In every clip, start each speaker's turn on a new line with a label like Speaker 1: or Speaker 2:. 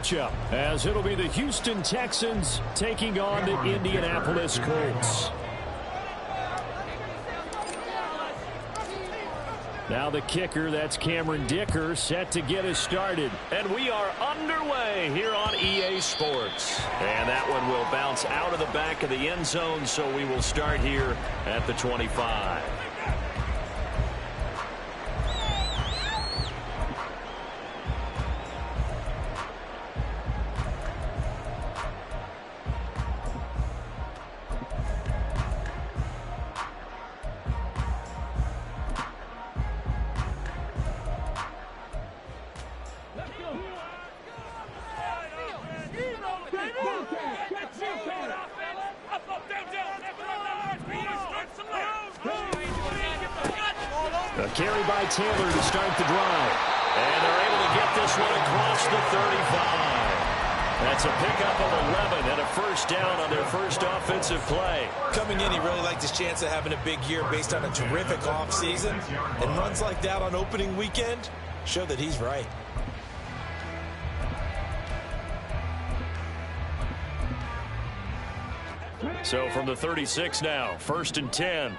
Speaker 1: matchup, as it'll be the Houston Texans taking on the Indianapolis Colts. Now the kicker, that's Cameron Dicker, set to get us started. And we are underway here on EA Sports. And that one will bounce out of the back of the end zone, so we will start here at the 25.
Speaker 2: A carry by Taylor to start the drive. And they're able to get this one across the 35. That's a pickup of 11 and a first down on their first offensive play.
Speaker 3: Coming in, he really liked his chance of having a big year based on a terrific offseason. And runs like that on opening weekend show that he's right.
Speaker 1: So from the 36 now, 1st and 10.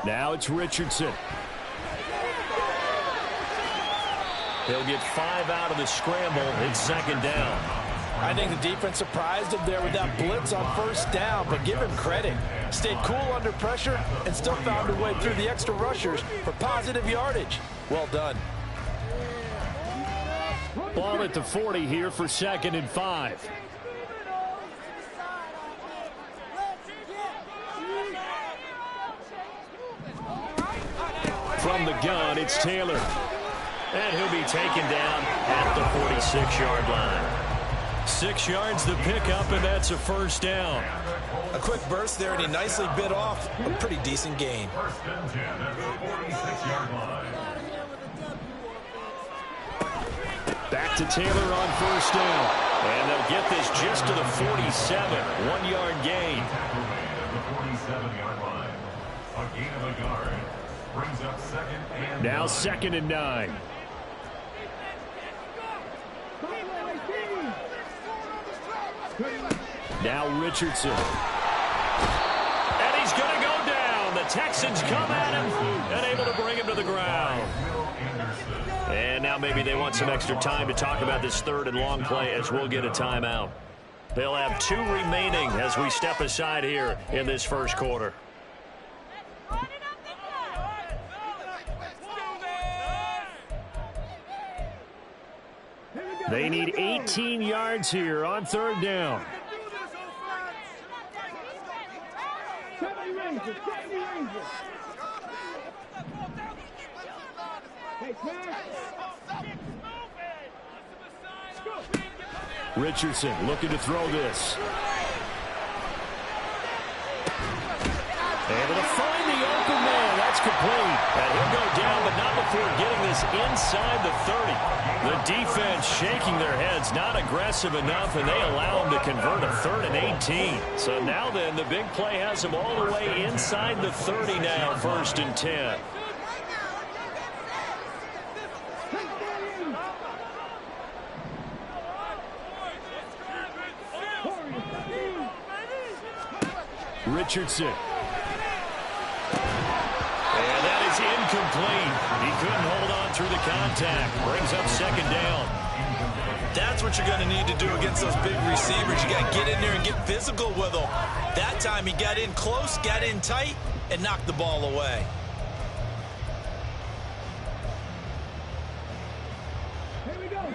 Speaker 1: Now it's Richardson. He'll get 5 out of the scramble. It's 2nd down.
Speaker 3: I think the defense surprised him there with that blitz on 1st down, but give him credit. Stayed cool under pressure and still found a way through the extra rushers for positive yardage. Well done.
Speaker 1: Ball at the 40 here for 2nd and 5. From the gun, it's Taylor. And he'll be taken down at the 46-yard line. 6 yards the pickup, and that's a first down.
Speaker 3: A quick burst there, and he nicely bit off a pretty decent gain.
Speaker 1: Back to Taylor on 1st down. And they'll get this just to the 47. 1-yard gain. Now 2nd and 9. Now Richardson. And he's going to go down. The Texans come at him and able to bring him to the ground. And now maybe they want some extra time to talk about this 3rd and long play, as we'll get a timeout. They'll have 2 remaining as we step aside here in this first quarter. They need 18 yards here on 3rd down. Richardson looking to throw this. Able to find the open man. That's complete. And he'll go down, but not before getting this inside the 30. The defense shaking their heads, not aggressive enough, and they allow him to convert a 3rd and 18. So now then, the big play has him all the way inside the 30 now, 1st and 10. Richardson. And that is incomplete. He couldn't hold on through the contact. Brings up 2nd down.
Speaker 3: That's what you're going to need to do against those big receivers. You got to get in there and get physical with them. That time he got in close, got in tight, and knocked the ball away.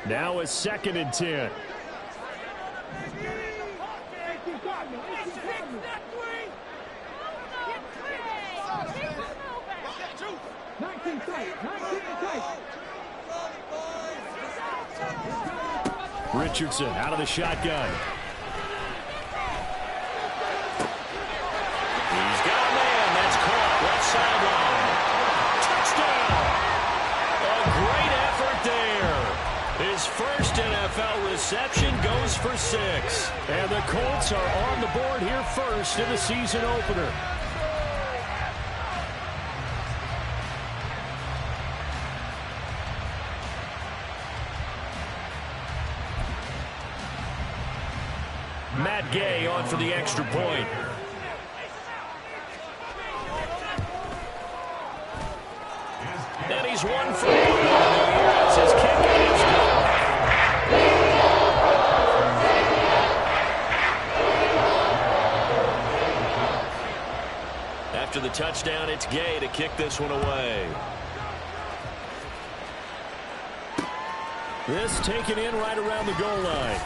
Speaker 1: Now a 2nd and 10. Richardson out of the shotgun. He's got a man. That's caught. Left sideline. Touchdown. A great effort there. His first NFL reception goes for 6. And the Colts are on the board here first in the season opener. Matt Gay on for the extra point. And he's 1 for 1 as his kick is good. After the touchdown, it's Gay to kick this one away. This taken in right around the goal line.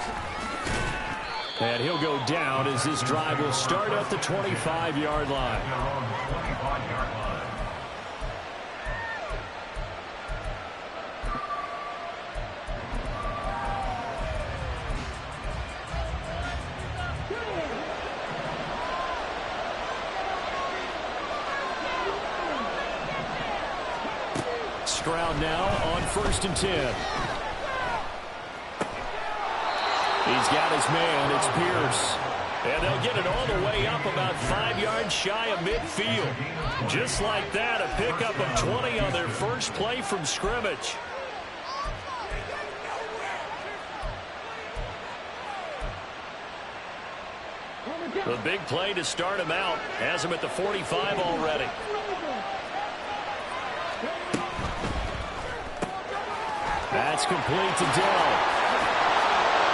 Speaker 1: And he'll go down as this drive will start at the 25-yard line. Stroud now on 1st and 10. He's got his man. It's Pierce. And they'll get it all the way up about 5 yards shy of midfield. Just like that, a pickup of 20 on their first play from scrimmage. The big play to start him out. Has him at the 45 already. That's complete to Dell.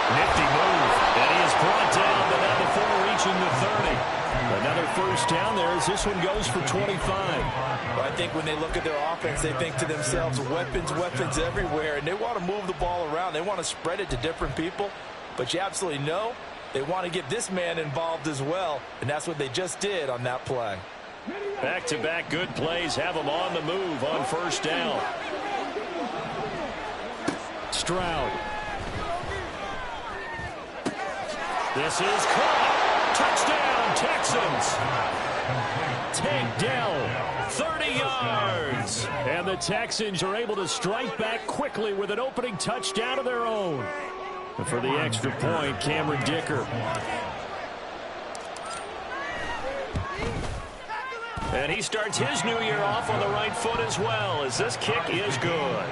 Speaker 1: Nifty move. And he is brought down, but not before reaching the 30. Another first down there as this one goes for 25.
Speaker 3: Well, I think when they look at their offense, they think to themselves, weapons, weapons everywhere, and they want to move the ball around. They want to spread it to different people, but you absolutely know they want to get this man involved as well, and that's what they just did on that play.
Speaker 1: Back-to-back good plays have them on the move on first down. Stroud. This is caught. Touchdown, Texans. Take Dell, 30 yards. And the Texans are able to strike back quickly with an opening touchdown of their own. And for the extra point, Cameron Dicker. And he starts his new year off on the right foot as well, as this kick is good.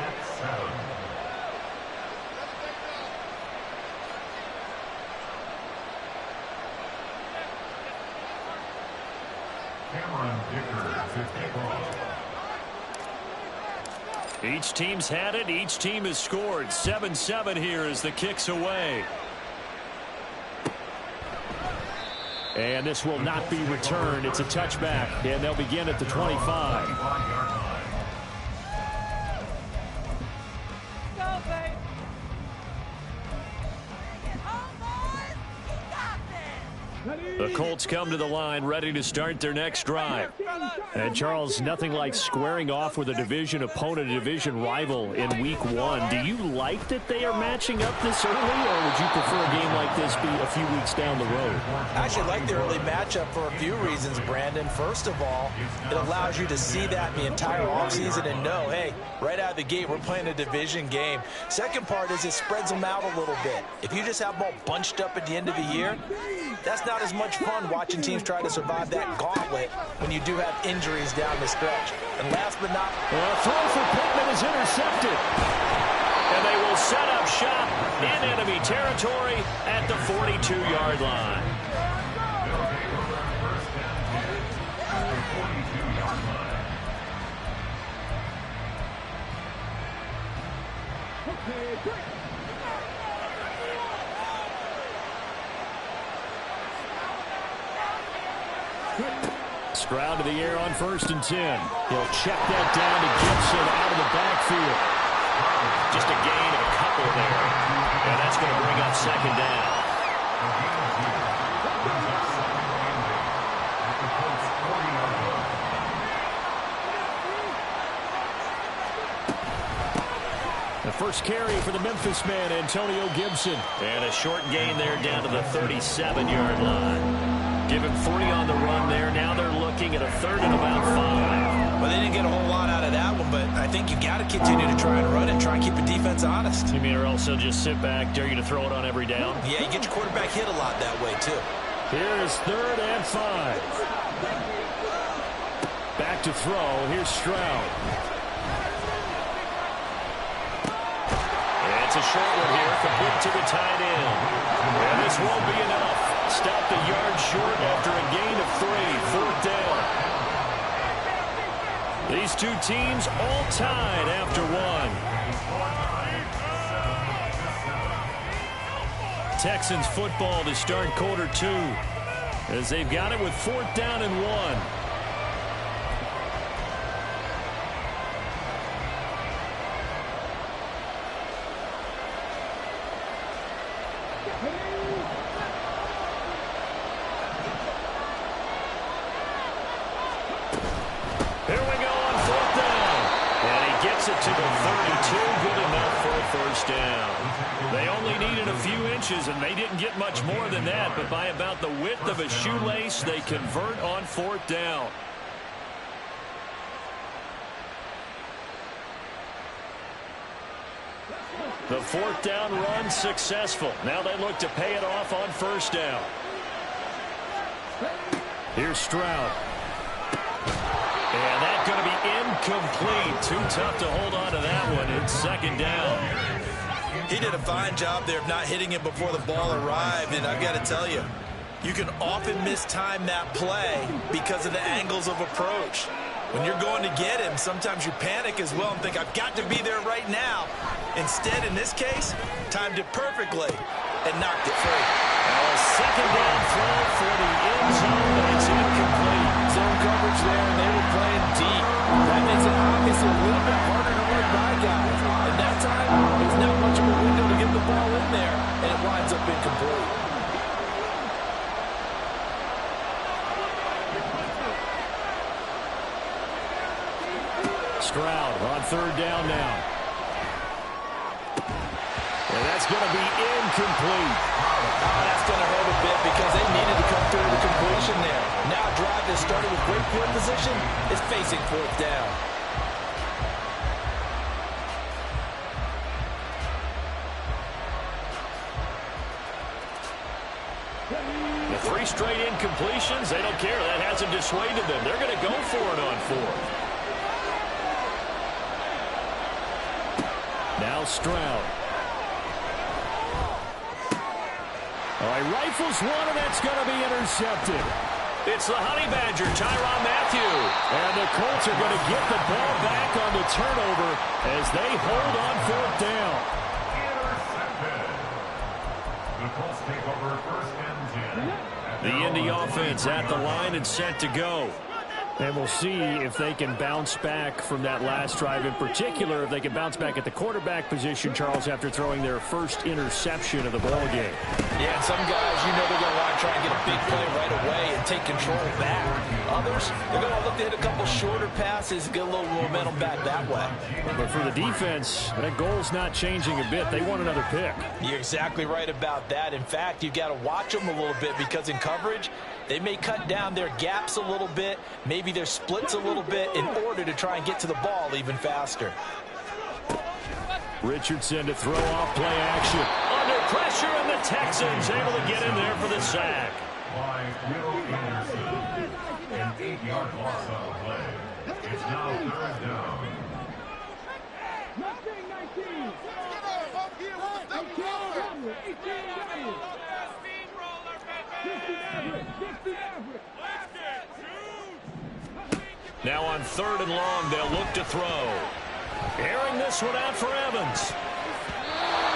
Speaker 1: Each team's had it. Each team has scored. 7-7 here as the kick's away. And this will not be returned. It's a touchback, and they'll begin at the 25. The Colts come to the line ready to start their next drive. And, Charles, nothing like squaring off with a division opponent, a division rival in week 1. Do you like that they are matching up this early, or would you prefer a game like this be a few weeks down the road?
Speaker 3: I actually like the early matchup for a few reasons, Brandon. First of all, it allows you to see that in the entire offseason and know, hey, right out of the gate, we're playing a division game. Second part is it spreads them out a little bit. If you just have them all bunched up at the end of the year, that's not as much fun watching teams try to survive that gauntlet when you do have injuries down the stretch. And last but not...
Speaker 1: Well, a throw for Pittman is intercepted. And they will set up shop in enemy territory at the 42-yard line. Stroud to the air on 1st and 10. He'll check that down to Gibson out of the backfield. Just a gain of a couple there. And that's going to bring up 2nd down. The first carry for the Memphis man, Antonio Gibson. And a short gain there down to the 37-yard line. Give him 3 on the run there. Now they're looking at a 3rd and about 5.
Speaker 3: Well, they didn't get a whole lot out of that one, but I think you got to continue to try and run and try and keep the defense honest.
Speaker 1: You mean or else they'll just sit back, dare you to throw it on every down?
Speaker 3: Yeah, you get your quarterback hit a lot that way, too.
Speaker 1: Here's 3rd and 5. Back to throw. Here's Stroud. It's a short one here, complete to the tight end. And this won't be enough. Stopped a yard short after a gain of 3. 4th down. These two teams all tied after 1. Texans football to start quarter 2 as they've got it with 4th down and 1. Here we go on 4th down. And he gets it to the 32. Good enough for a 1st down. They only needed a few inches, and they didn't get much more than that. But by about the width of a shoelace, they convert on 4th down. The 4th down run successful. Now they look to pay it off on 1st down. Here's Stroud. And that's going to be incomplete. Too tough to hold on to that one. It's 2nd down.
Speaker 3: He did a fine job there of not hitting it before the ball arrived. And I've got to tell you, you can often mistime that play because of the angles of approach. When you're going to get him, sometimes you panic as well and think, I've got to be there right now. Instead, in this case, timed it perfectly and knocked it free.
Speaker 1: Now a 2nd down throw for the end zone, but it's incomplete.
Speaker 2: Zone coverage there, and they were playing deep. That makes it obviously a little bit harder to run by guys. And that time, there's not much of a window to get the ball in there, and it winds up incomplete.
Speaker 1: Stroud on 3rd down now. And that's going to be incomplete.
Speaker 2: Oh, that's going to hurt a bit because they needed to come through the completion there. Now a drive that started with great field position is facing 4th down.
Speaker 1: The 3 straight incompletions, they don't care. That hasn't dissuaded them. They're going to go for it on 4th. Now Stroud. Oh, he rifles one, and that's going to be intercepted. It's the Honey Badger, Tyrann Mathieu. And the Colts are going to get the ball back on the turnover as they hold on 4th down.
Speaker 4: The Colts take over 1st and 10.
Speaker 1: The Indy offense at the line and set to go. And we'll see if they can bounce back from that last drive. In particular, if they can bounce back at the quarterback position, Charles, after throwing their first interception of the ball game.
Speaker 2: Yeah, and some guys, you know they're going to want to try and get a big play right away and take control back. Others, they're going to look to hit a couple shorter passes and get a little momentum back that way.
Speaker 1: But for the defense, that goal's not changing a bit. They want another pick.
Speaker 2: You're exactly right about that. In fact, you've got to watch them a little bit because in coverage, they may cut down their gaps a little bit, maybe their splits a little bit in order to try and get to the ball even faster.
Speaker 1: Richardson to throw off play action. Under pressure, and the Texans able to get in there for the sack.
Speaker 4: By Will Anderson. An 8-yard loss on the play. It's now 3rd down.
Speaker 1: Now on 3rd and long, they'll look to throw. Airing this one out for Evans.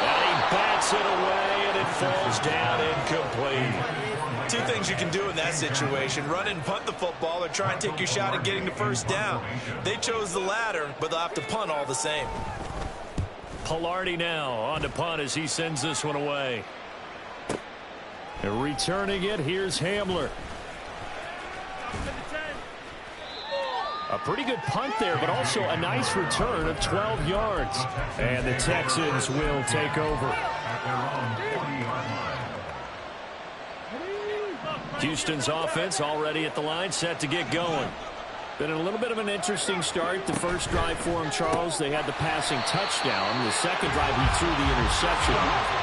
Speaker 1: And he bats it away, and it falls down incomplete.
Speaker 3: 2 things you can do in that situation: run and punt the football, or try and take your shot at getting the 1st down. They chose the latter, but they'll have to punt all the same.
Speaker 1: Pilardi now on to punt as he sends this one away. And returning it, here's Hamler. A pretty good punt there, but also a nice return of 12 yards. And the Texans will take over. Houston's offense already at the line, set to get going. Been a little bit of an interesting start. The first drive for him, Charles, they had the passing touchdown. The second drive, he threw the interception.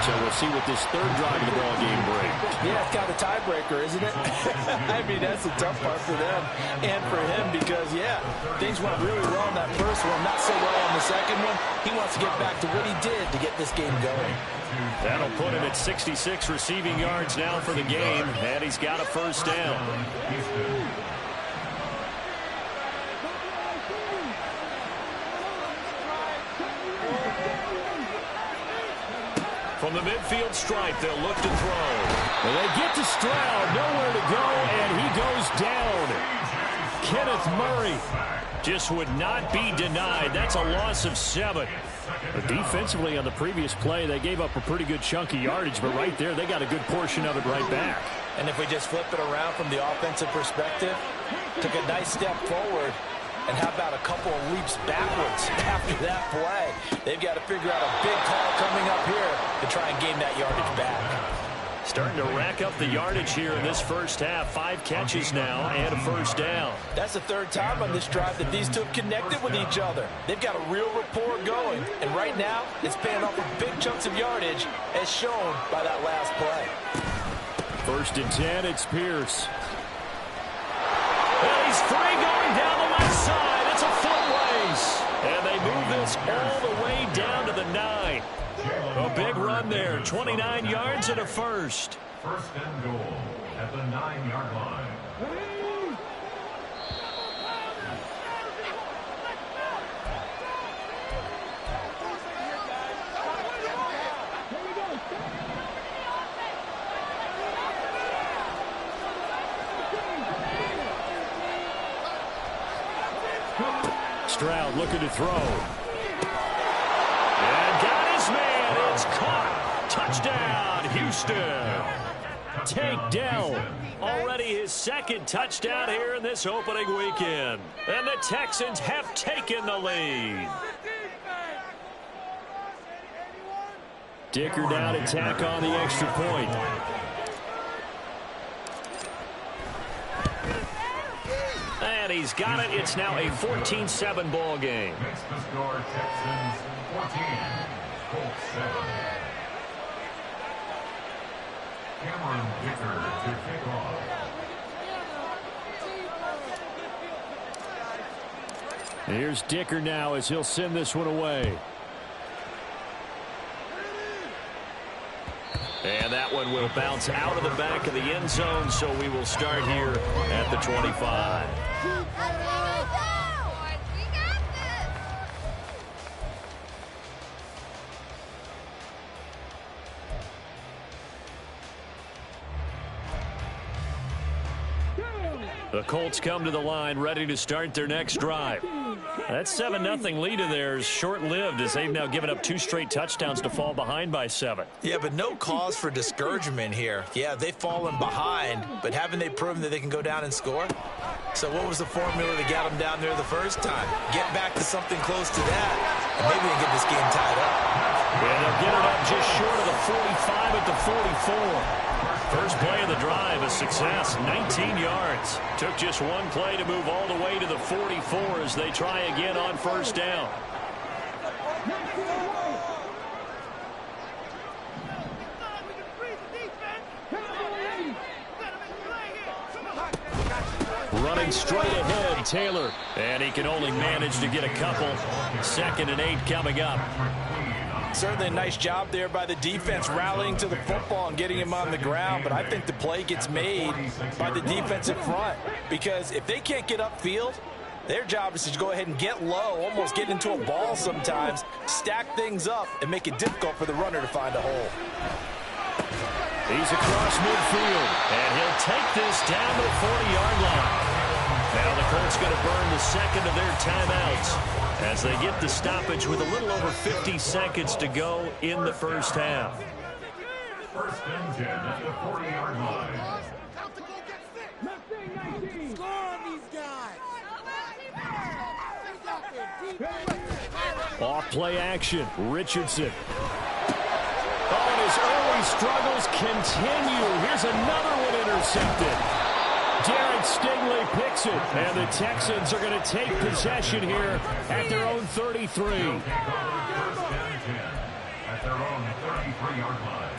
Speaker 1: So we'll see what this third drive of the ball game brings.
Speaker 3: Yeah, it's kind of a tiebreaker, isn't it? I mean, that's the tough part for them and for him because, yeah, things went really well in that first one, not so well on the second one. He wants to get back to what he did to get this game going.
Speaker 1: That'll put him at 66 receiving yards now for the game, and he's got a first down. From the midfield stripe, they'll look to throw. Well, they get to Stroud, nowhere to go, and he goes down. Kenneth Murray just would not be denied. That's a loss of 7. But defensively on the previous play, they gave up a pretty good chunk of yardage, but right there, they got a good portion of it right back.
Speaker 3: And if we just flip it around from the offensive perspective, took a nice step forward, and how about a couple of leaps backwards after that play? They've got to figure out a big call coming up here to try and gain that yardage back.
Speaker 1: Starting to rack up the yardage here in this first half. 5 catches now and a first down.
Speaker 3: That's the third time on this drive that these two have connected with each other. They've got a real rapport going. And right now, it's paying off with big chunks of yardage as shown by that last play.
Speaker 1: 1st and 10, it's Pierce. And he's free going down the left side. It's a foot race. And they move this all the way down to the 9. A big run there. 29 yards and a first.
Speaker 4: 1st and goal at the 9-yard line.
Speaker 1: Stroud looking to throw. And got his man. It's caught. Touchdown, Houston. Tank Dell. Already his 2nd touchdown here in this opening weekend. And the Texans have taken the lead. Dicker down to tack on the extra point. And he's got it. It's now a 14-7 ball game.
Speaker 4: Makes the score Texans 14, Colts 7. Cameron Dicker to kick off.
Speaker 1: Here's Dicker now as he'll send this one away. And that one will bounce out of the back of the end zone, so we will start here at the 25. The Colts come to the line ready to start their next drive. That 7-0 lead of theirs short-lived as they've now given up 2 straight touchdowns to fall behind by 7.
Speaker 3: Yeah, but no cause for discouragement here. Yeah, they've fallen behind, but haven't they proven that they can go down and score? So what was the formula that got them down there the first time? Get back to something close to that, and maybe they can get this game tied up.
Speaker 1: And they'll get it up just short of the 45 at the 44. First play of the drive, a success, 19 yards. Took just one play to move all the way to the 44 as they try again on first down. Running straight ahead, Taylor. And he can only manage to get a couple. 2nd and 8 coming up.
Speaker 3: Certainly a nice job there by the defense rallying to the football and getting him on the ground, but I think the play gets made by the defensive front because if they can't get upfield, their job is to go ahead and get low, almost get into a ball sometimes, stack things up, and make it difficult for the runner to find a hole.
Speaker 1: He's across midfield, and he'll take this down to the 40-yard line. Now the Colts going to burn the 2nd of their timeouts as they get the stoppage with a little over 50 seconds to go in the first half.
Speaker 4: 1st and 10 at the 40-yard line.
Speaker 1: Off play action, Richardson. Oh, and his early struggles continue. Here's another one intercepted. Derek Stingley picks it, and the Texans are going to take possession here at their own 33.
Speaker 4: First and 10 at their own 33-yard line.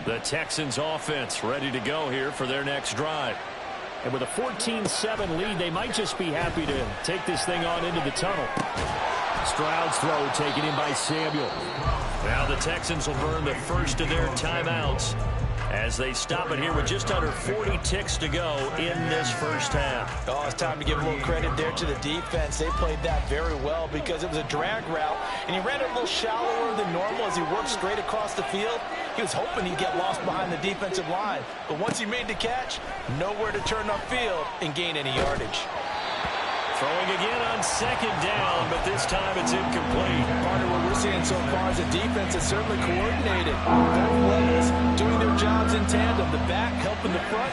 Speaker 1: The Texans offense ready to go here for their next drive. And with a 14-7 lead, they might just be happy to take this thing on into the tunnel. Stroud's throw taken in by Samuel. Now the Texans will burn the first of their timeouts as they stop it here with just under 40 ticks to go in this first half.
Speaker 3: Oh, it's time to give a little credit there to the defense. They played that very well because it was a drag route, and he ran it a little shallower than normal as he worked straight across the field. He was hoping he'd get lost behind the defensive line, but once he made the catch, nowhere to turn upfield and gain any yardage.
Speaker 1: Throwing again on second down, but this time it's incomplete.
Speaker 3: Partner, what we're seeing so far is a defense that's certainly coordinated. Both levels doing their jobs in tandem. The back helping the front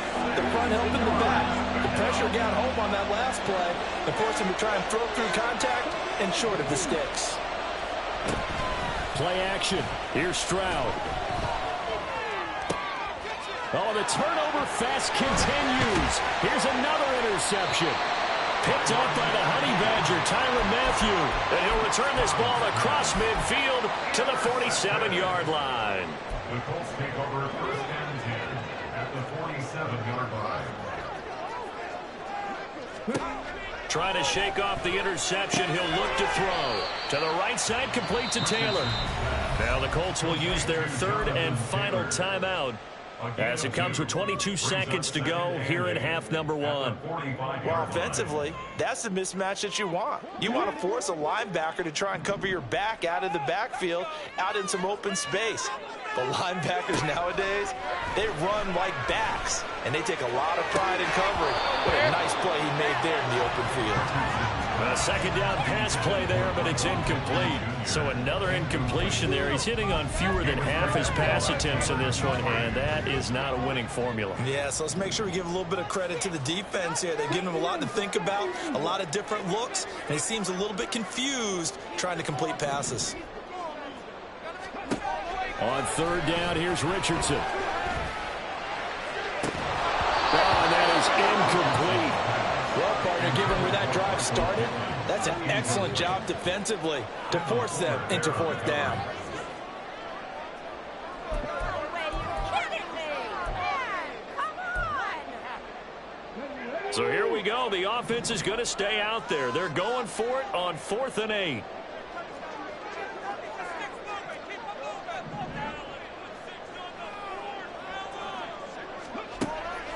Speaker 3: helping the back. The pressure got home on that last play and forced him to try and throw through contact and short of the sticks.
Speaker 1: Play action. Here's Stroud. Oh, the turnover fest continues. Here's another interception. Picked up by the Honey Badger, Tyrann Mathieu. And he'll return this ball across midfield to the 47-yard line.
Speaker 4: The Colts take over first and 10 at the 47-yard line.
Speaker 1: Trying to shake off the interception. He'll look to throw. To the right side, complete to Taylor. Now the Colts will use their third and final timeout as it comes with 22 seconds to go here in half number one.
Speaker 3: Well, offensively, that's the mismatch that you want. You want to force a linebacker to try and cover your back out of the backfield, out in some open space. The linebackers nowadays, they run like backs, and they take a lot of pride in covering. What a nice play he made there in the open field.
Speaker 1: A second down pass play there, but it's incomplete. So another incompletion there. He's hitting on fewer than half his pass attempts in this one, and that is not a winning formula.
Speaker 3: Yeah, so let's make sure we give a little bit of credit to the defense here. They've given him a lot to think about, a lot of different looks, and he seems a little bit confused trying to complete passes.
Speaker 1: On third down, here's Richardson. Oh, and that is incomplete.
Speaker 3: Well, partner, given where that drive started, that's an excellent job defensively to force them into fourth down.
Speaker 1: So here we go. The offense is going to stay out there. They're going for it on 4th and 8.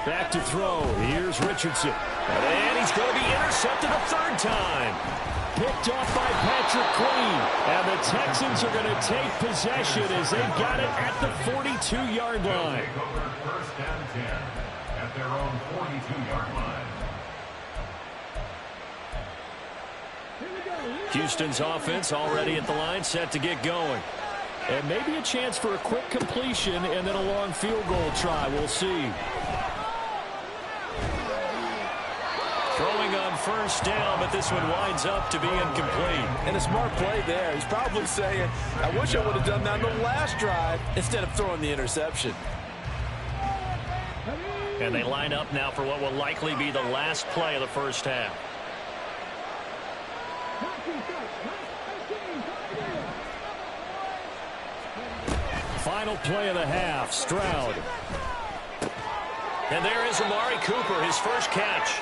Speaker 1: Back to throw. Here's Richardson. And he's going to be intercepted a third time. Picked off by Patrick Queen. And the Texans are going to take possession as they've got it at the 42-yard line.
Speaker 4: Take over first and 10 at their own 42-yard line.
Speaker 1: Houston's offense already at the line, set to get going. And maybe a chance for a quick completion and then a long field goal try. We'll see. Throwing on first down, but this one winds up to be incomplete.
Speaker 3: And a smart play there. He's probably saying, I wish I would have done that on the last drive instead of throwing the interception.
Speaker 1: And they line up now for what will likely be the last play of the first half. Final play of the half, Stroud. And there is Amari Cooper, his first catch.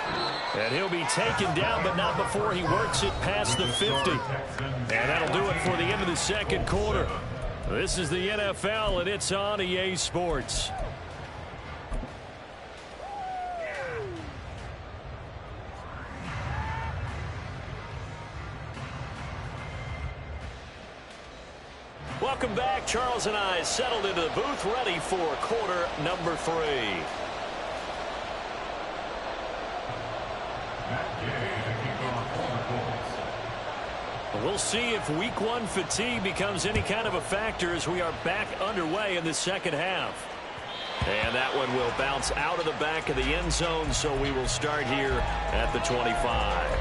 Speaker 1: And he'll be taken down, but not before he works it past the 50. And that'll do it for the end of the second quarter. This is the NFL, and it's on EA Sports. Welcome back. Charles and I settled into the booth, ready for quarter number 3. We'll see if week 1 fatigue becomes any kind of a factor as we are back underway in the second half. And that one will bounce out of the back of the end zone, so we will start here at the 25.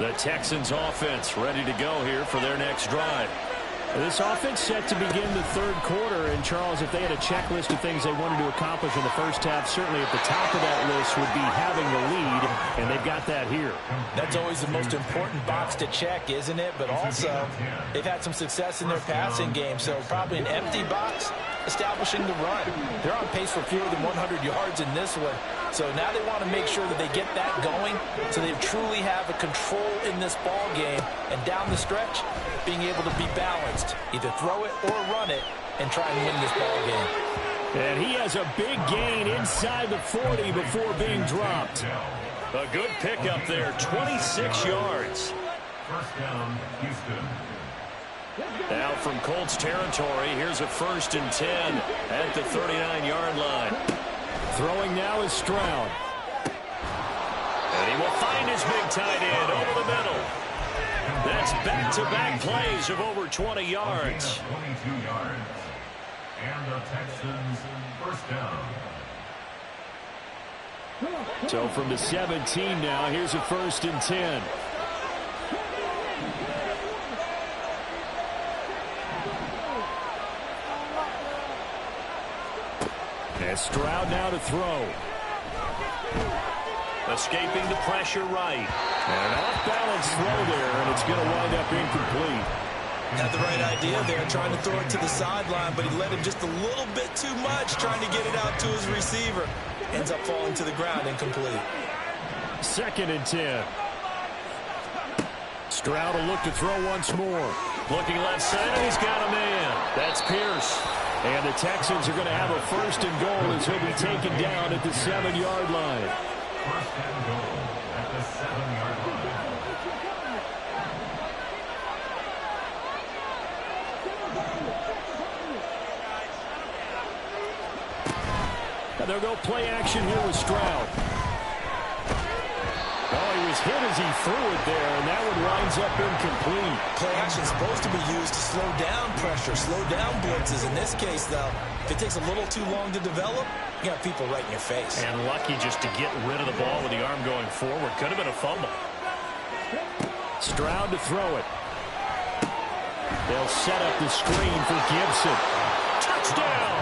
Speaker 1: The Texans offense ready to go here for their next drive.
Speaker 2: This offense set to begin the third quarter. And, Charles, if they had a checklist of things they wanted to accomplish in the first half, certainly at the top of that list would be having the lead, and they've got that here.
Speaker 3: That's always the most important box to check, isn't it? But also, they've had some success in their passing game, so probably an empty box establishing the run. They're on pace for fewer than 100 yards in this one. So now they want to make sure that they get that going so they truly have a control in this ball game. And down the stretch, being able to be balanced. Either throw it or run it and try and win this ball game.
Speaker 2: And he has a big gain inside the 40 before being dropped.
Speaker 1: A good pickup there, 26 yards.
Speaker 4: First down, Houston.
Speaker 1: Now from Colts territory, here's a 1st and 10 at the 39-yard line.
Speaker 2: Throwing now is Stroud.
Speaker 1: And he will find his big tight end over the middle. That's back-to-back plays of over 20 yards.
Speaker 4: 22 yards. And the Texans first down.
Speaker 2: So from the 17 now, here's a 1st and 10. And Stroud now to throw.
Speaker 1: Escaping the pressure right.
Speaker 2: And an off-balance throw there, and it's going to wind up incomplete.
Speaker 3: Had the right idea there, trying to throw it to the sideline, but he let him just a little bit too much, trying to get it out to his receiver. Ends up falling to the ground, incomplete.
Speaker 2: 2nd and 10. Stroud will look to throw once more.
Speaker 1: Looking left side, and he's got a man. That's Pierce.
Speaker 2: And the Texans are going to have a 1st and goal as he'll be taken down at the 7-yard line.
Speaker 4: 1st and goal at the 7-yard line.
Speaker 2: And they'll go play action here with Stroud. Oh, he was hit as he threw it there, and that one winds up incomplete.
Speaker 3: Play action is supposed to be used to slow down pressure, slow down blitzes. In this case, though, if it takes a little too long to develop, you got people right in your face.
Speaker 1: And lucky just to get rid of the ball with the arm going forward. Could have been a fumble.
Speaker 2: Stroud to throw it. They'll set up the screen for Gibson. Touchdown!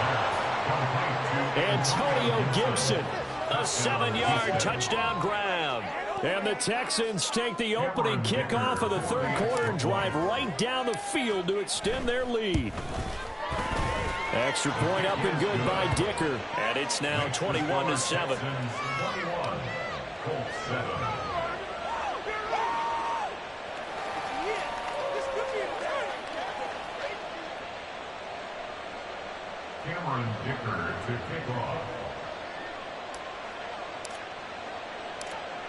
Speaker 2: Antonio Gibson.
Speaker 1: A 7-yard touchdown grab.
Speaker 2: And the Texans take the opening kickoff of the third quarter and drive right down the field to extend their lead. Extra point up and good by Dicker.
Speaker 1: And it's now 21-7.
Speaker 4: 21. Colts 7. Cameron Dicker to kick off.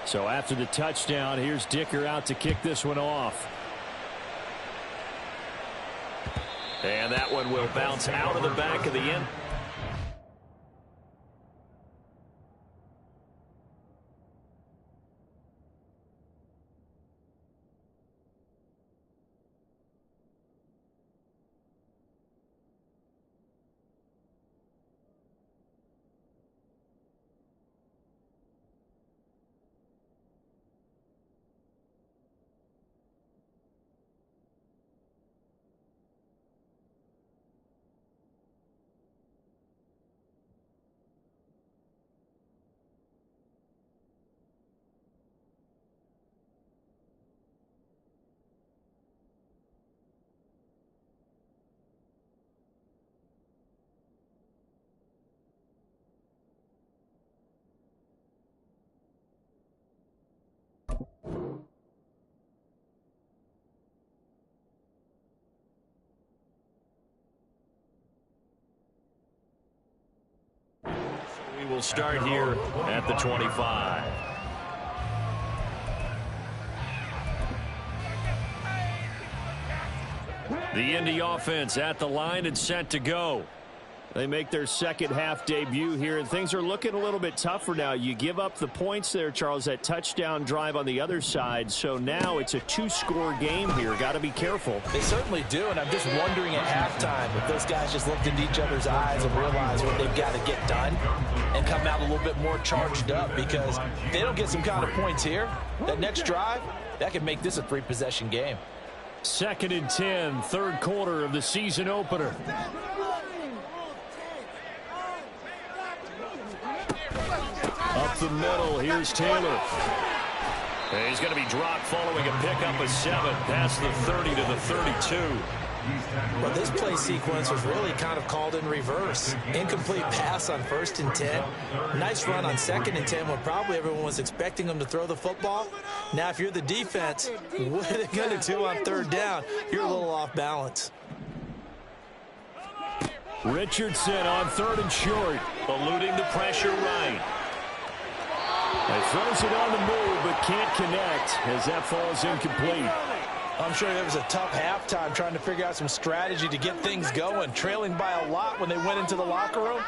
Speaker 2: So after the touchdown, here's Dicker out to kick this one off.
Speaker 1: And that one will bounce out of the back of the end. We will start here at the 25. The Indy offense at the line and set to go. They make their second half debut here, and things are looking a little bit tougher now. You give up the points there, Charles, that touchdown drive on the other side. So now it's a two-score game here. Got to be careful.
Speaker 3: They certainly do, and I'm just wondering at halftime if those guys just looked into each other's eyes and realized what they've got to get done and come out a little bit more charged up, because if they don't get some kind of points here, that next drive, that could make this a three-possession game.
Speaker 1: 2nd and 10, third quarter of the season opener. Up the middle, here's Taylor. And he's going to be dropped following a pickup of 7 past the 30 to the 32.
Speaker 3: Well, this play sequence was really kind of called in reverse. Incomplete pass on 1st and 10. Nice run on 2nd and 10 when probably everyone was expecting him to throw the football. Now, if you're the defense, what are they going to do on 3rd down? You're a little off balance.
Speaker 1: Richardson on 3rd and short, eluding the pressure right. He throws it on the move, but can't connect as that falls incomplete.
Speaker 3: I'm sure there was a tough halftime trying to figure out some strategy to get things going, trailing by a lot when they went into the locker room.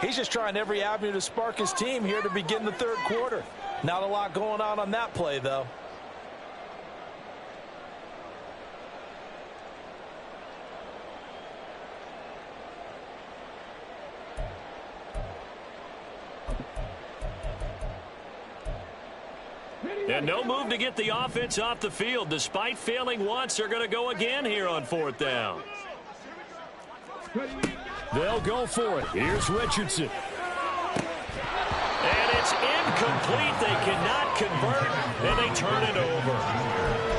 Speaker 3: He's just trying every avenue to spark his team here to begin the 3rd quarter. Not a lot going on that play, though.
Speaker 1: And no move to get the offense off the field. Despite failing once, they're going to go again here on 4th down. They'll go for it. Here's Richardson. And it's incomplete. They cannot convert, and they turn it over.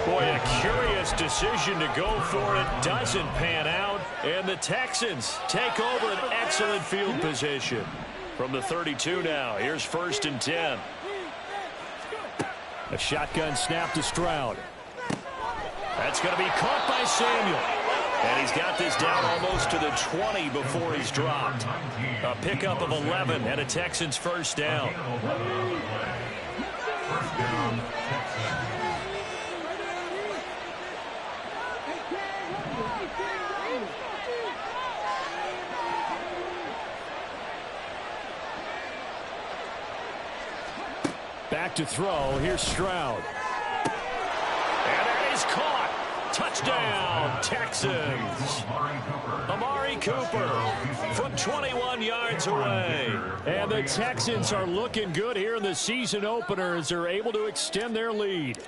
Speaker 1: Boy, a curious decision to go for it. Doesn't pan out, and the Texans take over an excellent field position. From the 32 now, here's 1st and 10. A shotgun snap to Stroud. That's going to be caught by Samuel. And he's got this down almost to the 20 before he's dropped. A pickup of 11 and a Texans 1st down.
Speaker 4: First down, Texans.
Speaker 1: Back to throw. Here's Stroud. And it is caught. Touchdown, Texans. Amari Cooper from 21 yards away. And the Texans are looking good here in the season opener as they're able to extend their lead.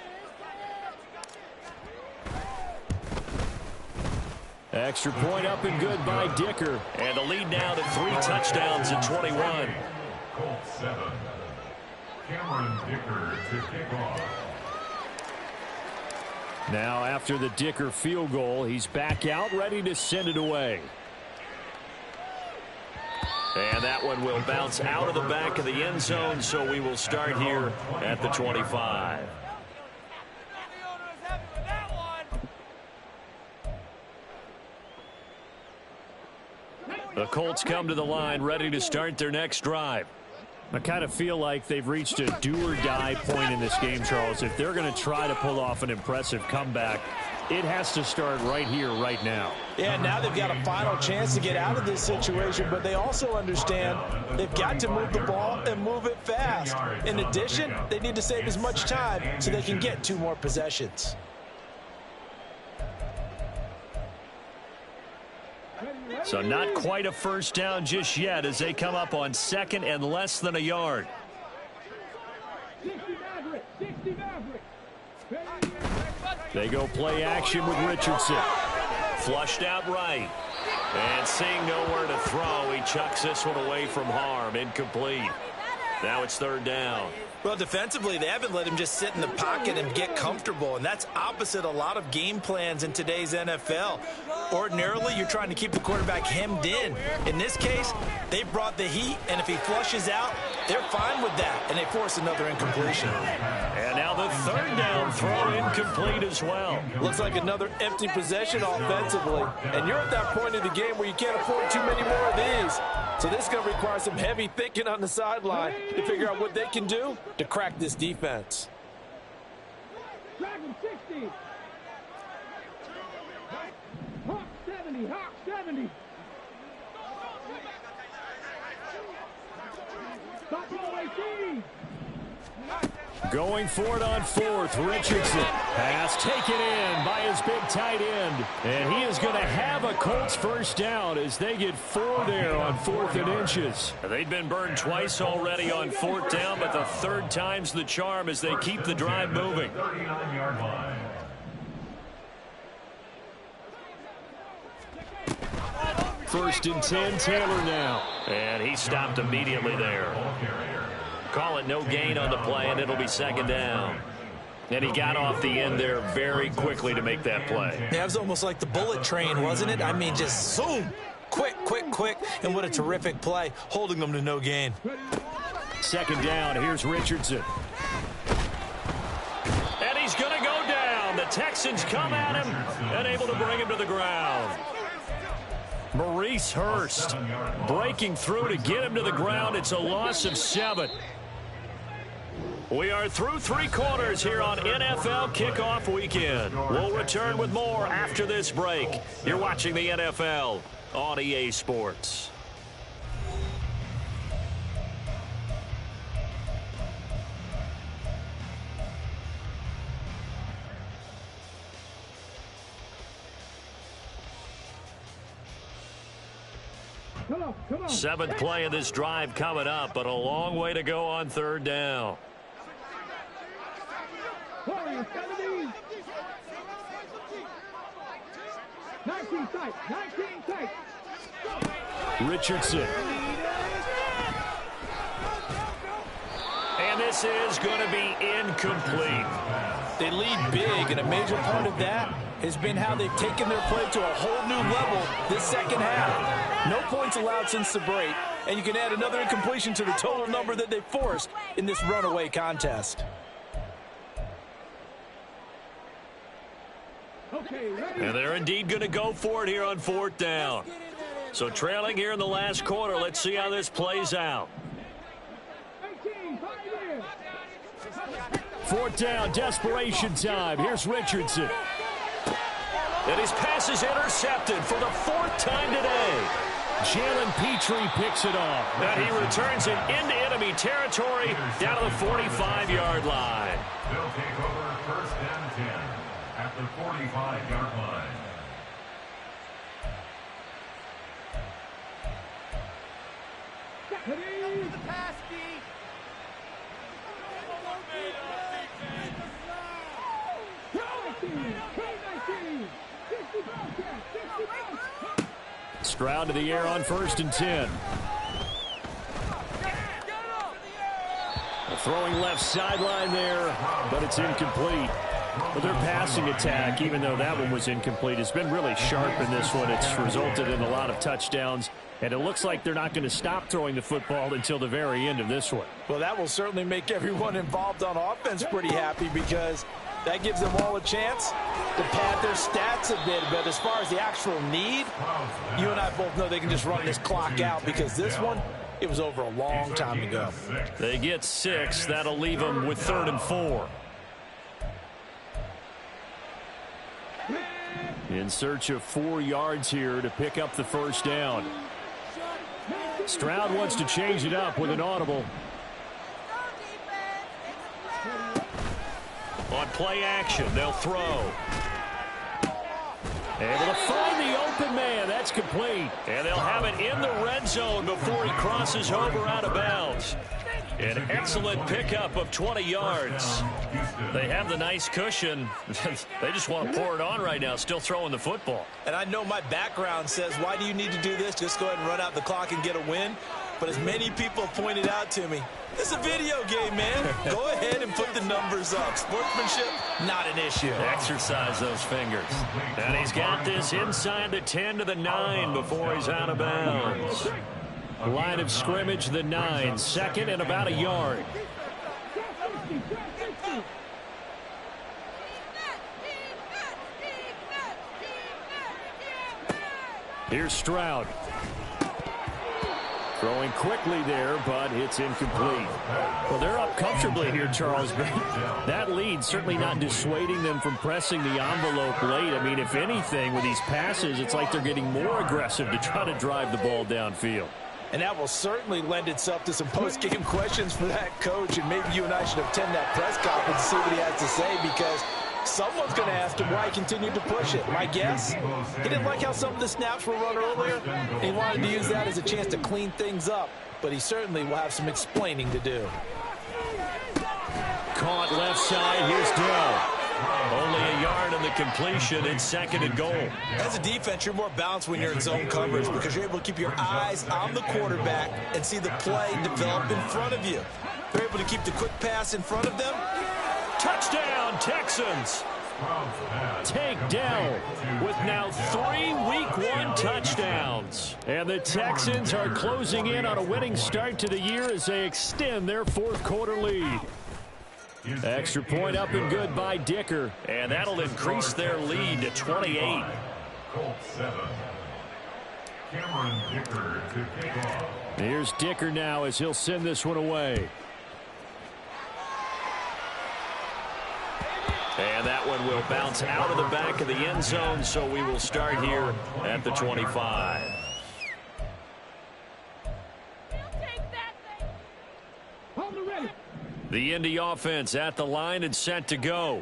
Speaker 1: Extra point up and good by Dicker. And the lead now to 3 touchdowns at 21.
Speaker 4: Colts 7. Cameron Dicker to kick off.
Speaker 1: Now after the Dicker field goal, he's back out ready to send it away. And that one will bounce out of the back of the end zone, so we will start here at the 25. The Colts come to the line ready to start their next drive. I kind of feel like they've reached a do-or-die point in this game, Charles. If they're going to try to pull off an impressive comeback, it has to start right here, right now.
Speaker 3: Yeah, now they've got a final chance to get out of this situation, but they also understand they've got to move the ball and move it fast. In addition, they need to save as much time so they can get 2 more possessions.
Speaker 1: So not quite a first down just yet as they come up on 2nd and less than a yard. They go play action with Richardson. Flushed out right. And seeing nowhere to throw, he chucks this one away from harm. Incomplete. Now it's 3rd down.
Speaker 3: Well, defensively, they haven't let him just sit in the pocket and get comfortable, and that's opposite a lot of game plans in today's NFL. Ordinarily, you're trying to keep the quarterback hemmed in. In this case, they brought the heat, and if he flushes out, they're fine with that, and they force another incompletion.
Speaker 1: And now the 3rd down throw incomplete as well.
Speaker 3: Looks like another empty possession offensively, and you're at that point in the game where you can't afford too many more of these. So this is going to require some heavy thinking on the sideline to figure out what they can do to crack this defense.
Speaker 5: Dragon 60. Hawk 70. Hawk 70. Stop ball 18.
Speaker 1: Going for it on fourth. Richardson. Pass taken in by his big tight end. And he is going to have a Colts first down as they get 4 there on 4th and inches. They've been burned twice already on 4th down, but the 3rd time's the charm as they keep the drive moving.
Speaker 4: 39-yard line.
Speaker 1: First and 10, Taylor now. And he stopped immediately there. Call it no gain on the play, and it'll be 2nd down. And he got off the end there very quickly to make that play.
Speaker 3: Yeah, it was almost like the bullet train, wasn't it? I mean, just zoom. Quick, quick, quick. And what a terrific play, holding them to no gain.
Speaker 1: 2nd down, here's Richardson. And he's going to go down. The Texans come at him and able to bring him to the ground. Maurice Hurst breaking through to get him to the ground. It's a loss of 7. We are through 3 quarters here on NFL Kickoff Weekend. We'll return with more after this break. You're watching the NFL on EA Sports.
Speaker 5: Come on.
Speaker 1: 7th play of this drive coming up, but a long way to go on 3rd down.
Speaker 5: 17. 19 tight. 19 tight.
Speaker 1: Richardson. And this is going to be incomplete.
Speaker 3: They lead big, and a major part of that has been how they've taken their play to a whole new level this 2nd half. No points allowed since the break, and you can add another incompletion to the total number that they forced in this runaway contest.
Speaker 5: Okay, ready.
Speaker 1: And they're indeed going to go for it here on 4th down. So trailing here in the last quarter, let's see how this plays out.
Speaker 5: 18, 5 in.
Speaker 1: 4th down, desperation time. Here's Richardson. And his pass is intercepted for the 4th time today. Jalen Petrie picks it off. And he returns it into enemy territory down to the 45-yard line.
Speaker 4: They'll take over 1st and 10 at the 45-yard line.
Speaker 1: Stroud to the air on 1st and 10. Throwing left sideline there, but it's incomplete. But their passing attack, even though that one was incomplete, has been really sharp in this one. It's resulted in a lot of touchdowns, and it looks like they're not going to stop throwing the football until the very end of this one.
Speaker 3: Well, that will certainly make everyone involved on offense pretty happy, because that gives them all a chance to pad their stats a bit. But as far as the actual need, you and I both know they can just run this clock out, because this one, it was over a long time ago.
Speaker 1: They get 6. That'll leave them with 3rd and 4. In search of 4 yards here to pick up the 1st down. Stroud wants to change it up with an audible. On play action, they'll throw. Able to find the open man. That's complete. And they'll have it in the red zone before he crosses over out of bounds. An excellent pickup of 20 yards. They have the nice cushion. They just want to pour it on right now, still throwing the football.
Speaker 3: And I know my background says, why do you need to do this? Just go ahead and run out the clock and get a win. But as many people pointed out to me, it's a video game, man. Go ahead and put the numbers up. Sportsmanship, not an issue.
Speaker 1: Exercise those fingers. And he's got this inside the 10 to the 9 before he's out of bounds. Line of scrimmage, the 9. 2nd and about a yard. Here's Stroud. Throwing quickly there, but it's incomplete. Well, they're up comfortably here, Charles. But that lead certainly not dissuading them from pressing the envelope late. I mean, if anything, with these passes, it's like they're getting more aggressive to try to drive the ball downfield.
Speaker 3: And that will certainly lend itself to some post-game questions for that coach, and maybe you and I should attend that press conference and see what he has to say, because someone's going to ask him why he continued to push it. My guess, he didn't like how some of the snaps were run earlier, and he wanted to use that as a chance to clean things up, but he certainly will have some explaining to do.
Speaker 1: Caught left side. Here's Dell. Only a yard on the completion. It's second and goal.
Speaker 3: As a defense, you're more balanced when you're in zone coverage because you're able to keep your eyes on the quarterback and see the play develop in front of you. They're able to keep the quick pass in front of them.
Speaker 1: Touchdown, Texans. Take Dell with now 3 Week 1 touchdowns. And the Texans are closing in on a winning start to the year as they extend their fourth quarter lead. Extra point up and good by Dicker, and that'll increase their lead to 28. Here's Dicker now as he'll send this one away. And that one will bounce out of the back of the end zone, so we will start here at the 25. The Indy offense at the line and set to go.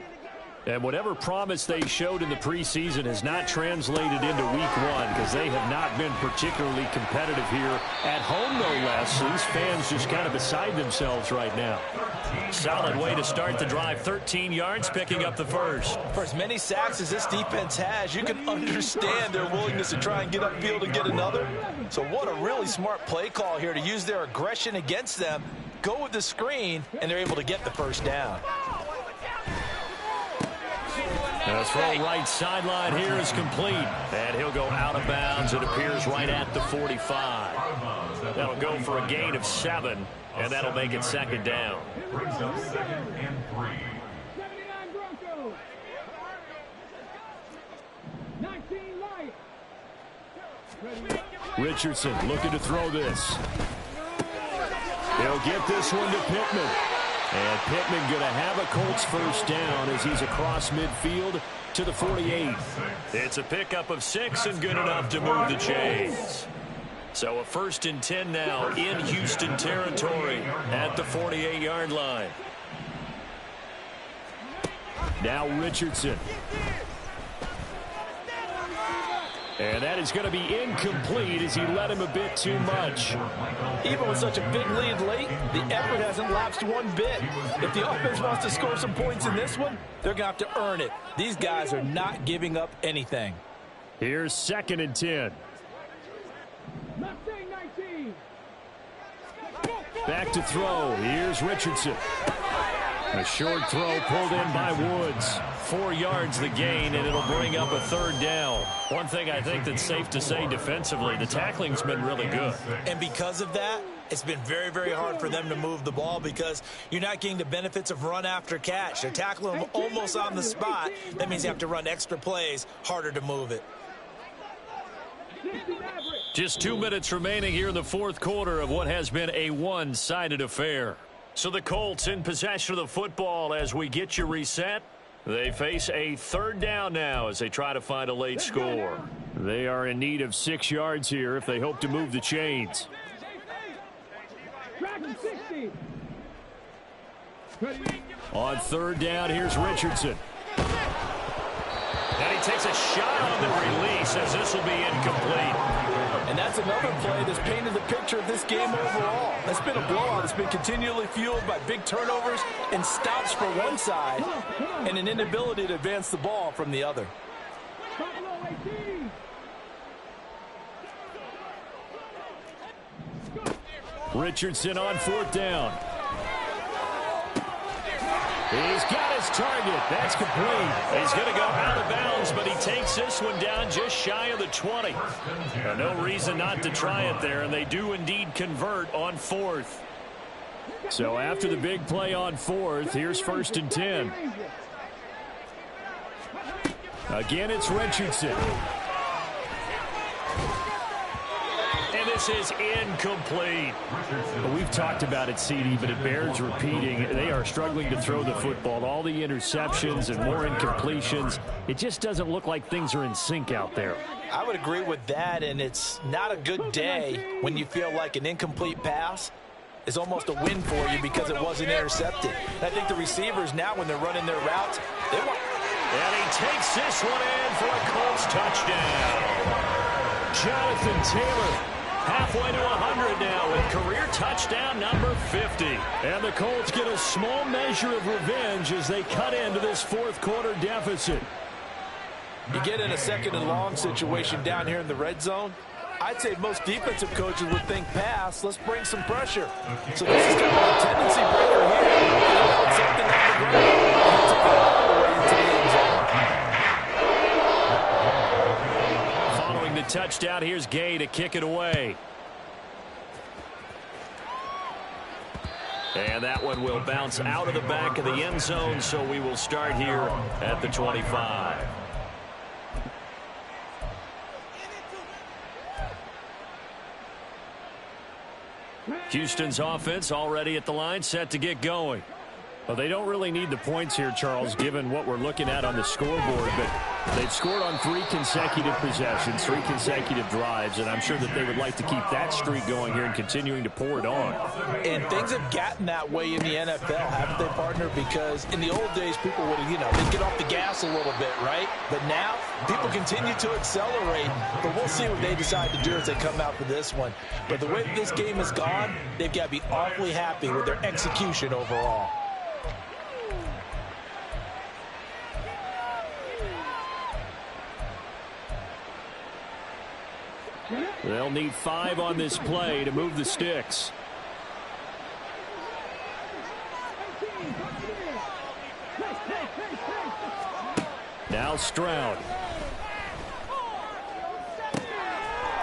Speaker 1: And whatever promise they showed in the preseason has not translated into Week 1 because they have not been particularly competitive here at home, no less. These fans just kind of beside themselves right now. Solid way to start the drive. 13 yards, picking up the first.
Speaker 3: For as many sacks as this defense has, you can understand their willingness to try and get upfield and get another. So what a really smart play call here to use their aggression against them. Go with the screen, and they're able to get the first down.
Speaker 1: The throw right sideline here is complete. And he'll go out of bounds. It appears right at the 45. That'll go for a gain of 7, and that'll make it second down.
Speaker 4: Brings up 2nd and 3.
Speaker 5: 79 Broncos. 19 Lions.
Speaker 1: Richardson looking to throw this. They'll get this one to Pittman. And Pittman going to have a Colts first down as he's across midfield to the 48. It's a pickup of 6 and good enough to move the chains. So a 1st and 10 now in Houston territory at the 48-yard line. Now Richardson. And that is going to be incomplete as he led him a bit too much.
Speaker 3: Even with such a big lead late, the effort hasn't lapsed one bit. If the offense wants to score some points in this one, they're going to have to earn it. These guys are not giving up anything.
Speaker 1: Here's 2nd and 10.
Speaker 5: Mustang 19.
Speaker 1: Back to throw. Here's Richardson. A short throw pulled in by Woods. 4 yards the gain, and it'll bring up a 3rd down. One thing I think that's safe to say defensively, the tackling's been really good.
Speaker 3: And because of that, it's been very, very hard for them to move the ball because you're not getting the benefits of run after catch. They're tackling them almost on the spot. That means you have to run extra plays, harder to move it.
Speaker 1: Just 2 minutes remaining here in the fourth quarter of what has been a one-sided affair. So the Colts in possession of the football as we get you reset. They face a 3rd down now as they try to find a late score. They are in need of 6 yards here if they hope to move the chains. On 3rd down, here's Richardson. And he takes a shot on the release as this will be incomplete.
Speaker 3: And that's another play that's painted the picture of this game overall. That's been a blowout. It's been continually fueled by big turnovers and stops for one side and an inability to advance the ball from the other.
Speaker 1: Richardson on 4th down. He's got his target. That's complete. He's going to go out of bounds, but he takes this one down just shy of the 20. No reason not to try it there, and they do indeed convert on 4th. So after the big play on 4th, here's 1st and 10. Again, it's Richardson. And this is incomplete. We've talked about it, CD, but it bears repeating. They are struggling to throw the football. All the interceptions and more incompletions. It just doesn't look like things are in sync out there.
Speaker 3: I would agree with that, and it's not a good day when you feel like an incomplete pass is almost a win for you because it wasn't intercepted. And I think the receivers now, when they're running their routes, they want...
Speaker 1: And he takes this one in for a Colts touchdown. Jonathan Taylor halfway to 100 now with career touchdown number 50. And the Colts get a small measure of revenge as they cut into this fourth quarter deficit.
Speaker 3: You get in a second and long situation down here in the red zone, I'd say most defensive coaches would think pass, let's bring some pressure. So this is kind of a tendency breaker here. They put something on the ground and take it all the way into the end zone.
Speaker 1: Following the touchdown, here's Gay to kick it away. And that one will bounce out of the back of the end zone, so we will start here at the 25. Houston's offense already at the line, set to get going. Well, they don't really need the points here, Charles, given what we're looking at on the scoreboard, but they've scored on 3 consecutive possessions, 3 consecutive drives, and I'm sure that they would like to keep that streak going here and continuing to pour it on.
Speaker 3: And things have gotten that way in the NFL, haven't they, partner? Because in the old days, people would, they'd get off the gas a little bit, right? But now, people continue to accelerate, but we'll see what they decide to do as they come out for this one. But the way this game has gone, they've got to be awfully happy with their execution overall.
Speaker 1: They'll need 5 on this play to move the sticks. Now Stroud.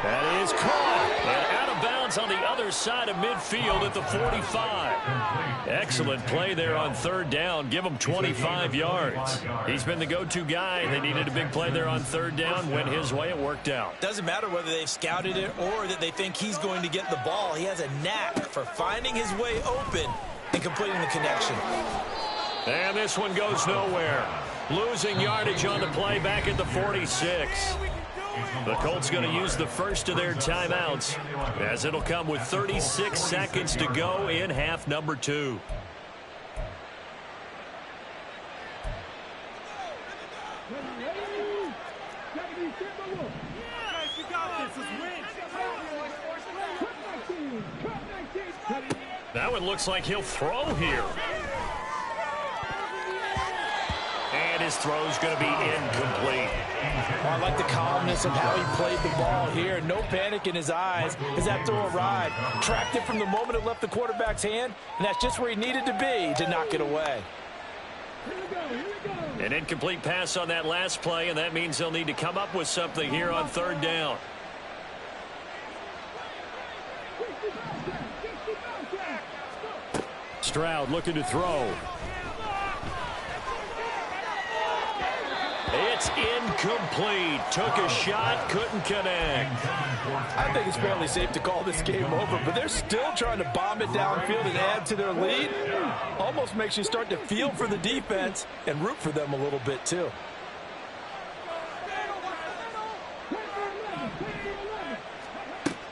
Speaker 1: That is caught and out of bounds on the other side of midfield at the 45. Excellent play there on third down. Give him 25 yards. He's been the go-to guy. They needed a big play there on third down. Went his way. It worked out.
Speaker 3: Doesn't matter whether they've scouted it or that they think he's going to get the ball. He has a knack for finding his way open and completing the connection.
Speaker 1: And this one goes nowhere. Losing yardage on the play back at the 46. The Colts going to use the first of their timeouts as it'll come with 36 seconds to go in half number 2. That one looks like he'll throw here. And his throw's going to be incomplete.
Speaker 3: I like the calmness of how he played the ball here. No panic in his eyes as that throw arrived. Tracked it from the moment it left the quarterback's hand, and that's just where he needed to be to knock it away.
Speaker 1: An incomplete pass on that last play, and that means they'll need to come up with something here on third down. Stroud looking to throw. It's incomplete. Took a shot, couldn't connect.
Speaker 3: I think it's fairly safe to call this game over, but they're still trying to bomb it downfield and add to their lead. Almost makes you start to feel for the defense and root for them a little bit too.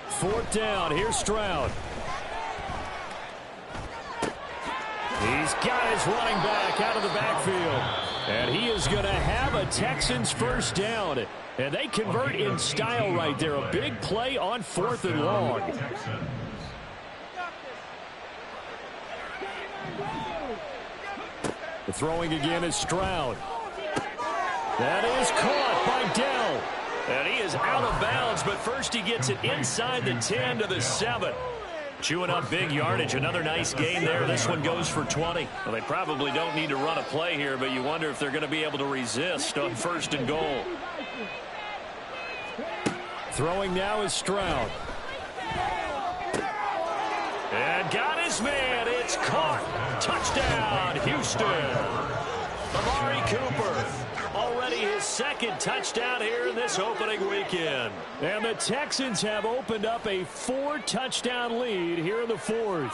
Speaker 1: Fourth down. Here's Stroud. He's got his running back out of the backfield. And he is going to have a Texans first down. And they convert in style right there. A big play on 4th and long. The throwing again is Stroud. That is caught by Dell. And he is out of bounds, but first he gets it inside the 10 to the 7. Chewing up big yardage. Another nice gain there. This one goes for 20. Well, they probably don't need to run a play here, but you wonder if they're going to be able to resist on 1st and goal. Throwing now is Stroud. And got his man. It's caught. Touchdown, Houston. Amari Cooper. Already his 2nd touchdown here in this opening weekend. And the Texans have opened up a 4-touchdown lead here in the 4th.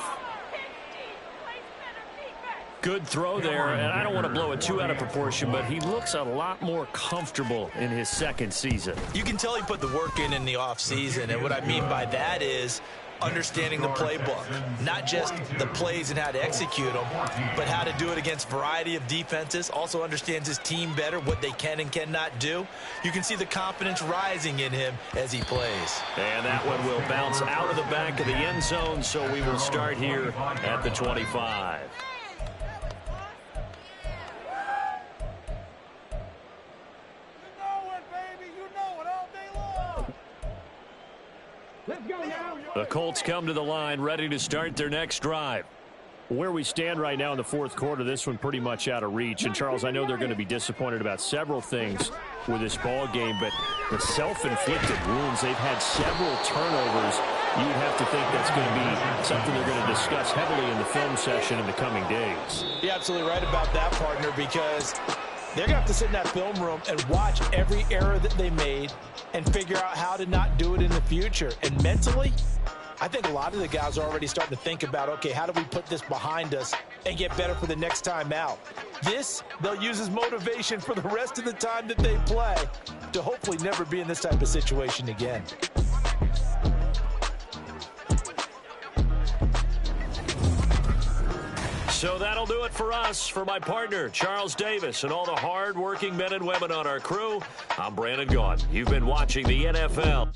Speaker 1: Good throw there, and I don't want to blow it too out of proportion, but he looks a lot more comfortable in his second season.
Speaker 3: You can tell he put the work in the offseason, and what I mean by that is understanding the playbook, not just the plays and how to execute them, but how to do it against a variety of defenses. Also understands his team better, what they can and cannot do. You can see the confidence rising in him as he plays.
Speaker 1: And that one will bounce out of the back of the end zone, so we will start here at the 25.
Speaker 5: Let's go now.
Speaker 1: The Colts come to the line, ready to start their next drive. Where we stand right now in the fourth quarter, this one pretty much out of reach. And, Charles, I know they're going to be disappointed about several things with this ball game, but the self-inflicted wounds, they've had several turnovers. You'd have to think that's going to be something they're going to discuss heavily in the film session in the coming days.
Speaker 3: You're absolutely right about that, partner, because they're going to have to sit in that film room and watch every error that they made and figure out how to not do it in the future. And mentally, I think a lot of the guys are already starting to think about, okay, how do we put this behind us and get better for the next time out? This, they'll use as motivation for the rest of the time that they play to hopefully never be in this type of situation again.
Speaker 1: So that'll do it for us. For my partner, Charles Davis, and all the hard-working men and women on our crew, I'm Brandon Gaudin. You've been watching the NFL.